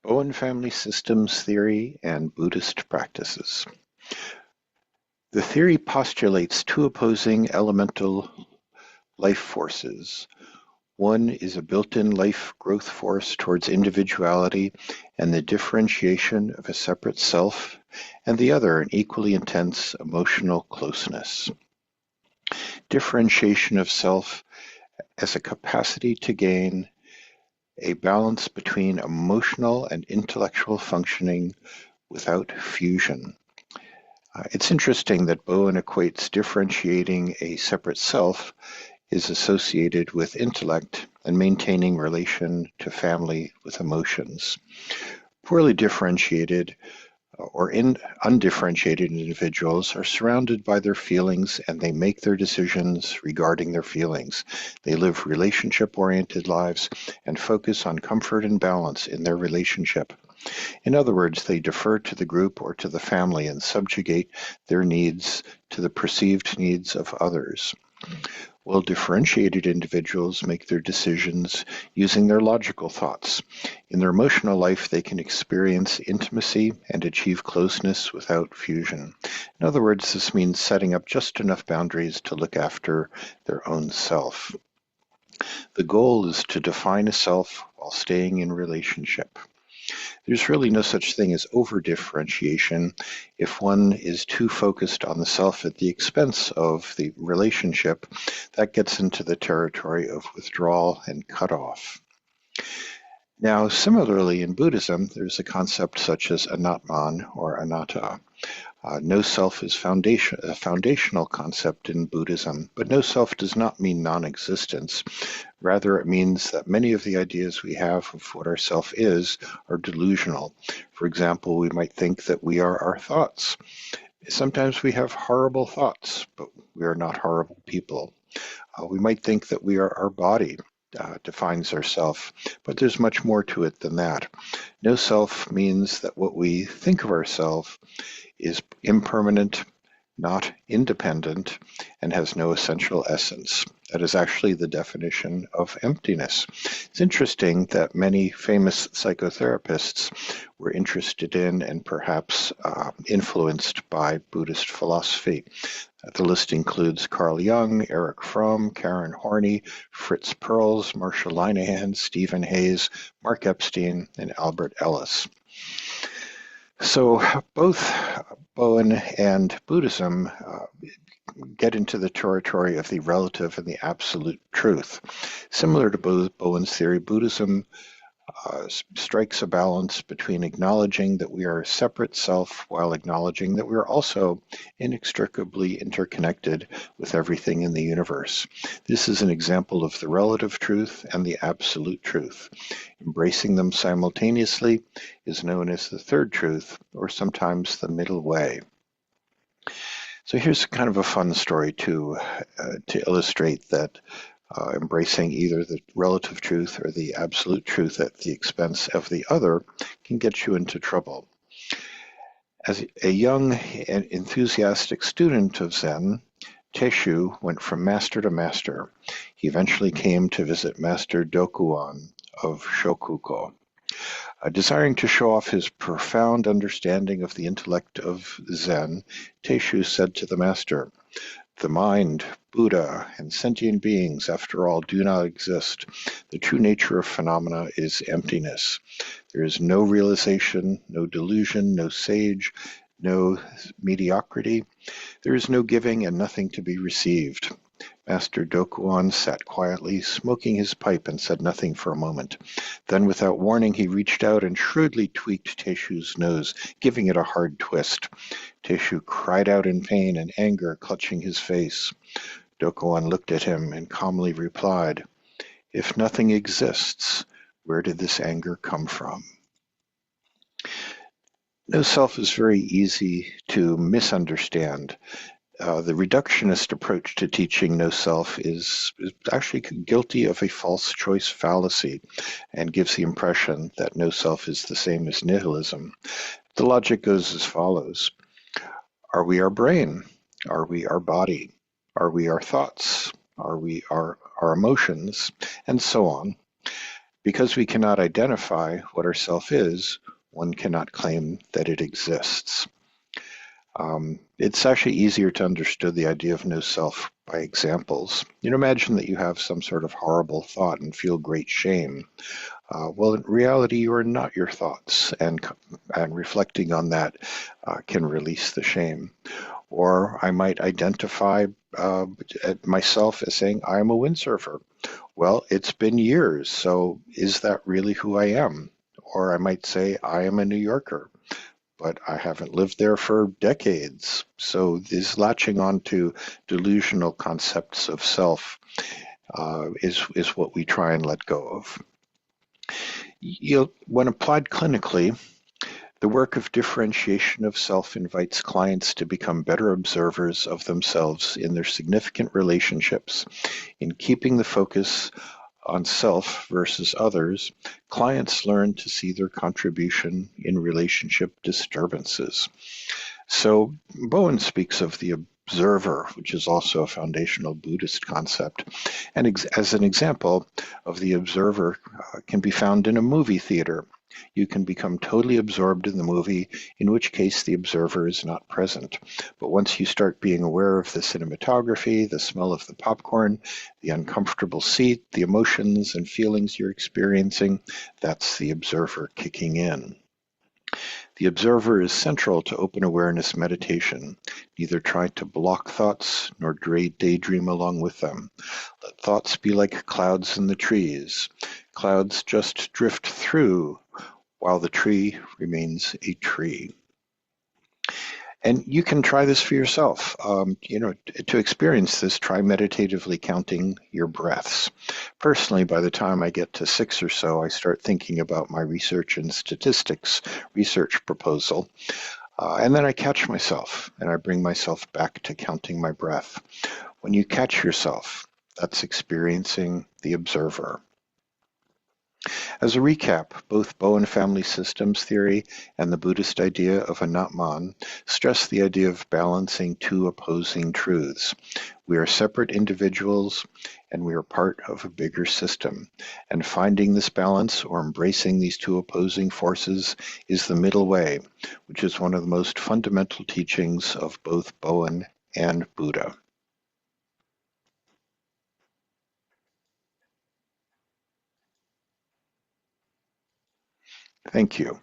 Bowen family systems theory and Buddhist practices. The theory postulates two opposing elemental life forces. One is a built-in life growth force towards individuality and the differentiation of a separate self, and the other an equally intense emotional closeness. Differentiation of self as a capacity to gain a balance between emotional and intellectual functioning without fusion. It's interesting that Bowen equates differentiating a separate self is associated with intellect and maintaining relation to family with emotions. Poorly differentiated or undifferentiated individuals are surrounded by their feelings and they make their decisions regarding their feelings. They live relationship-oriented lives and focus on comfort and balance in their relationship. In other words, they defer to the group or to the family and subjugate their needs to the perceived needs of others. Well-differentiated individuals make their decisions using their logical thoughts. In their emotional life, they can experience intimacy and achieve closeness without fusion. In other words, this means setting up just enough boundaries to look after their own self. The goal is to define a self while staying in relationship. There's really no such thing as over-differentiation if one is too focused on the self at the expense of the relationship. That gets into the territory of withdrawal and cutoff. Now, similarly in Buddhism, there's a concept such as anatman or anatta. No self is a foundational concept in Buddhism, but no self does not mean non-existence. Rather, it means that many of the ideas we have of what our self is are delusional. For example, we might think that we are our thoughts. Sometimes we have horrible thoughts, but we are not horrible people. We might think that we are our body. Defines ourself, but there's much more to it than that. No self means that what we think of ourselves is impermanent, not independent, and has no essential essence. That is actually the definition of emptiness. It's interesting that many famous psychotherapists were interested in and perhaps influenced by Buddhist philosophy. The list includes Carl Jung, Erich Fromm, Karen Horney, Fritz Perls, Marshall Linehan, Stephen Hayes, Mark Epstein, and Albert Ellis. So both Bowen and Buddhism get into the territory of the relative and the absolute truth. Similar to Bowen's theory, Buddhism strikes a balance between acknowledging that we are a separate self while acknowledging that we are also inextricably interconnected with everything in the universe. This is an example of the relative truth and the absolute truth. Embracing them simultaneously is known as the third truth, or sometimes the middle way. So here's kind of a fun story to illustrate that embracing either the relative truth or the absolute truth at the expense of the other can get you into trouble. As a young and enthusiastic student of Zen, Teishu went from master to master. He eventually came to visit Master Dokuan of Shokuko. Desiring to show off his profound understanding of the intellect of Zen, Teishu said to the master, "The mind, Buddha, and sentient beings, after all, do not exist. The true nature of phenomena is emptiness. There is no realization, no delusion, no sage, no mediocrity. There is no giving and nothing to be received." Master Dokuan sat quietly, smoking his pipe, and said nothing for a moment. Then, without warning, he reached out and shrewdly tweaked Teishu's nose, giving it a hard twist. Teishu cried out in pain and anger, clutching his face. Dokuan looked at him and calmly replied, "If nothing exists, where did this anger come from?" No self is very easy to misunderstand. The reductionist approach to teaching no self is actually guilty of a false choice fallacy and gives the impression that no self is the same as nihilism. The logic goes as follows. Are we our brain? Are we our body? Are we our thoughts? Are we our emotions? And so on. Because we cannot identify what our self is, one cannot claim that it exists. It's actually easier to understand the idea of no self by examples. Imagine that you have some sort of horrible thought and feel great shame. Well, in reality, you are not your thoughts, and reflecting on that can release the shame. Or I might identify myself as saying, I am a windsurfer. Well, it's been years, so is that really who I am? Or I might say, I am a New Yorker, but I haven't lived there for decades. So this latching on to delusional concepts of self is what we try and let go of. When applied clinically, the work of differentiation of self invites clients to become better observers of themselves in their significant relationships. In keeping the focus on self versus others, clients learn to see their contribution in relationship disturbances. So Bowen speaks of the observer, which is also a foundational Buddhist concept. And as an example of the observer can be found in a movie theater. You can become totally absorbed in the movie, in which case the observer is not present. But once you start being aware of the cinematography, the smell of the popcorn, the uncomfortable seat, the emotions and feelings you're experiencing, that's the observer kicking in. The observer is central to open awareness meditation. Neither try to block thoughts nor daydream along with them. Let thoughts be like clouds in the trees. Clouds just drift through while the tree remains a tree. And you can try this for yourself. To experience this, try meditatively counting your breaths. Personally, by the time I get to 6 or so, I start thinking about my research and statistics research proposal. And then I catch myself and I bring myself back to counting my breath. When you catch yourself, that's experiencing the observer. As a recap, both Bowen family systems theory and the Buddhist idea of Anatman stress the idea of balancing two opposing truths. We are separate individuals and we are part of a bigger system. And finding this balance or embracing these two opposing forces is the middle way, which is one of the most fundamental teachings of both Bowen and Buddha. Thank you.